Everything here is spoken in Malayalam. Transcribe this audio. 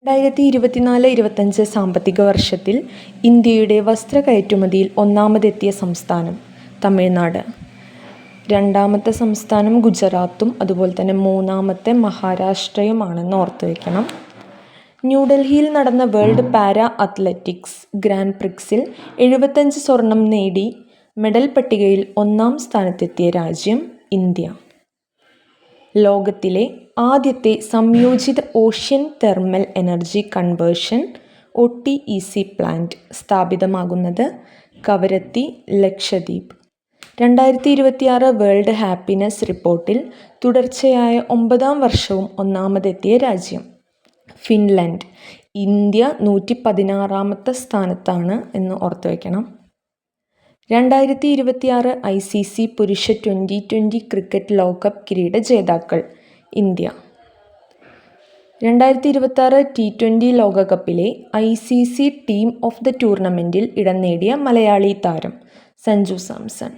2024-25 സാമ്പത്തിക വർഷത്തിൽ ഇന്ത്യയുടെ വസ്ത്ര കയറ്റുമതിയിൽ ഒന്നാമതെത്തിയ സംസ്ഥാനം തമിഴ്നാട്, രണ്ടാമത്തെ സംസ്ഥാനം ഗുജറാത്തും അതുപോലെ തന്നെ മൂന്നാമത്തെ മഹാരാഷ്ട്രയുമാണെന്ന് ഓർത്തു വയ്ക്കണം. ന്യൂഡൽഹിയിൽ നടന്ന വേൾഡ് പാരാ അത്ലറ്റിക്സ് ഗ്രാൻഡ് പ്രിക്സിൽ 75 സ്വർണം നേടി മെഡൽ പട്ടികയിൽ ഒന്നാം സ്ഥാനത്തെത്തിയ രാജ്യം ഇന്ത്യ. ലോകത്തിലെ ആദ്യത്തെ സംയോജിത ocean thermal energy conversion (OTEC) plant സ്ഥാപിതമാകുന്നത് കവരത്തി, ലക്ഷദ്വീപ്. 2026 വേൾഡ് ഹാപ്പിനെസ് റിപ്പോർട്ടിൽ തുടർച്ചയായ 9ാം വർഷവും ഒന്നാമതെത്തിയ രാജ്യം ഫിൻലൻഡ്. ഇന്ത്യ 116ാമത്തെ സ്ഥാനത്താണ് എന്ന് ഓർത്തു വയ്ക്കണം. 2026 ICC പുരുഷ T20 ക്രിക്കറ്റ് ലോകകപ്പ് കിരീട ജേതാക്കൾ ഇന്ത്യ. 2026 T20 ലോകകപ്പിലെ ICC ടീം ഓഫ് ദ ടൂർണമെൻറ്റിൽ ഇടം നേടിയ മലയാളി താരം സഞ്ജു സാംസൺ.